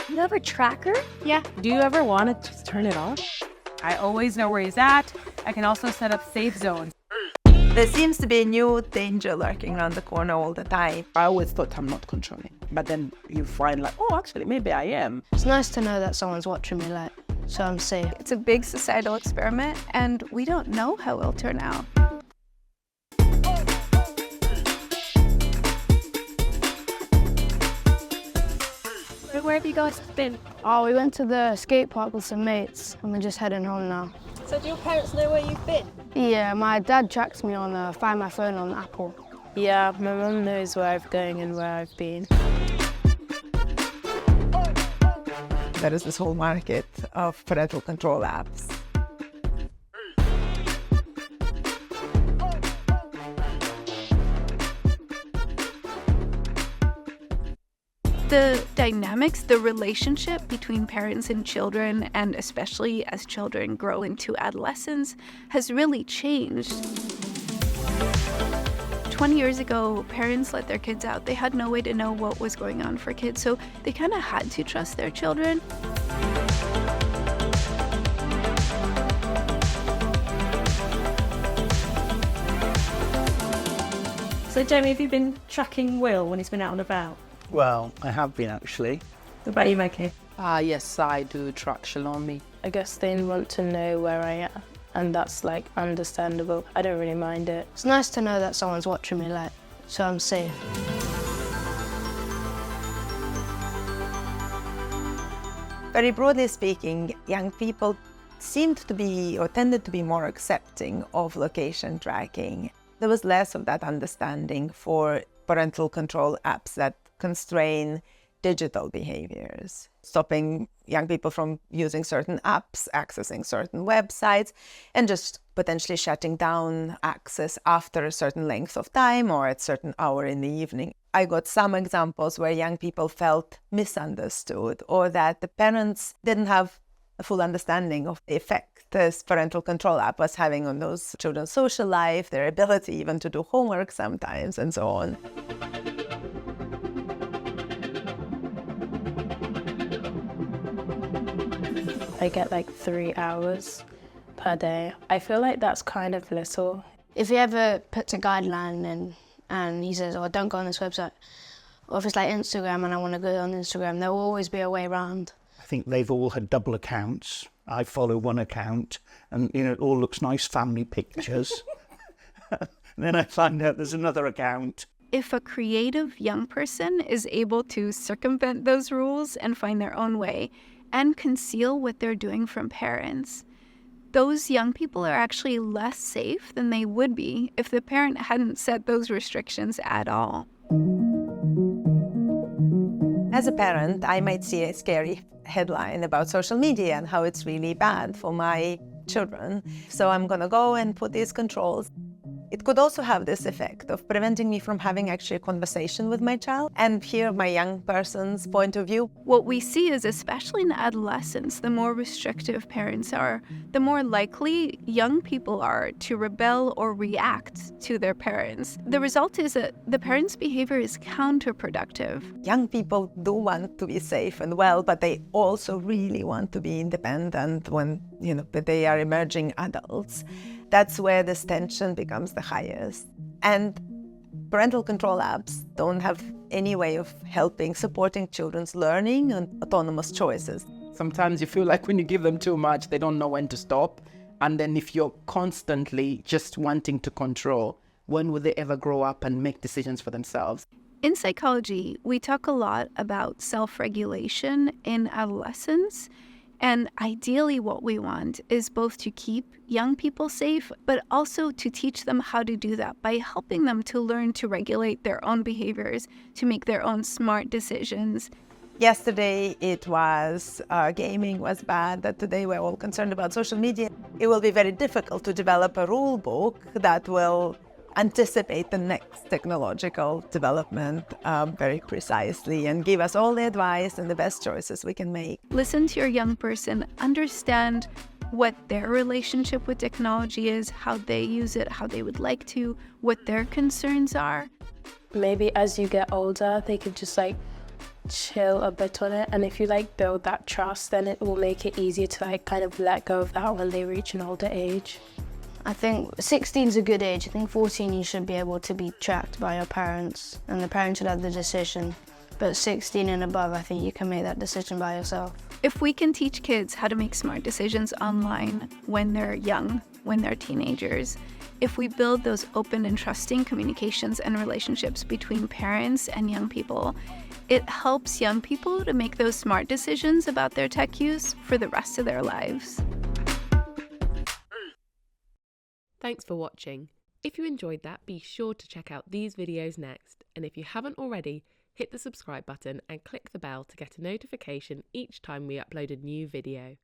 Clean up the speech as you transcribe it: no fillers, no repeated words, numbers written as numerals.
You have a tracker? Yeah. Do you ever want to just turn it off? I always know where he's at. I can also set up safe zones. There seems to be a new danger lurking around the corner all the time. I always thought I'm not controlling, but then you find like, oh, actually, maybe I am. It's nice to know that someone's watching me, like, so I'm safe. It's a big societal experiment, and we don't know how it'll turn out. Where have you guys been? Oh, we went to the skate park with some mates, and we're just heading home now. So do your parents know where you've been? Yeah, my dad tracks me on Find My Phone on Apple. Yeah, my mum knows where I'm going and where I've been. There is this whole market of parental control apps. The dynamics, the relationship between parents and children, and especially as children grow into adolescence, has really changed. 20 years ago, parents let their kids out. They had no way to know what was going on for kids, so they kind of had to trust their children. So Jamie, have you been tracking Will when he's been out and about? Well, I have been actually. What about you, Maggie? Yes, I do track Shalomi. I guess they want to know where I am, and that's like understandable. I don't really mind it. It's nice to know that someone's watching me, like, so I'm safe. Very broadly speaking, young people seemed to be or tended to be more accepting of location tracking. There was less of that understanding for parental control apps that constrain digital behaviors, stopping young people from using certain apps, accessing certain websites, and just potentially shutting down access after a certain length of time or at a certain hour in the evening. I got some examples where young people felt misunderstood or that the parents didn't have a full understanding of the effect this parental control app was having on those children's social life, their ability even to do homework sometimes, and so on. I get like 3 hours per day. I feel like that's kind of little. If he ever puts a guideline and he says, oh, don't go on this website, or if it's like Instagram and I want to go on Instagram, there will always be a way around. I think they've all had double accounts. I follow one account and, it all looks nice family pictures. And then I find out there's another account. If a creative young person is able to circumvent those rules and find their own way and conceal what they're doing from parents, those young people are actually less safe than they would be if the parent hadn't set those restrictions at all. As a parent, I might see a scary headline about social media and how it's really bad for my children. So I'm going to go and put these controls. It could also have this effect of preventing me from having actually a conversation with my child and hear my young person's point of view. What we see is, especially in adolescence, the more restrictive parents are, the more likely young people are to rebel or react to their parents. The result is that the parents' behavior is counterproductive. Young people do want to be safe and well, but they also really want to be independent when, they are emerging adults. That's where this tension becomes the highest. And parental control apps don't have any way of helping, supporting children's learning and autonomous choices. Sometimes you feel like when you give them too much, they don't know when to stop. And then if you're constantly just wanting to control, when will they ever grow up and make decisions for themselves? In psychology, we talk a lot about self-regulation in adolescence. And ideally what we want is both to keep young people safe, but also to teach them how to do that by helping them to learn to regulate their own behaviors, to make their own smart decisions. Yesterday it was gaming was bad, that today we're all concerned about social media. It will be very difficult to develop a rule book that will anticipate the next technological development very precisely and give us all the advice and the best choices we can make. Listen to your young person, understand what their relationship with technology is, how they use it, how they would like to, what their concerns are. Maybe as you get older, they could just chill a bit on it, and if you like build that trust, then it will make it easier to like kind of let go of that when they reach an older age. I think 16 is a good age. I think 14 you should be able to be tracked by your parents, and the parents should have the decision. But 16 and above, I think you can make that decision by yourself. If we can teach kids how to make smart decisions online when they're young, when they're teenagers, if we build those open and trusting communications and relationships between parents and young people, it helps young people to make those smart decisions about their tech use for the rest of their lives. Thanks for watching. If you enjoyed that, be sure to check out these videos next. And if you haven't already, hit the subscribe button and click the bell to get a notification each time we upload a new video.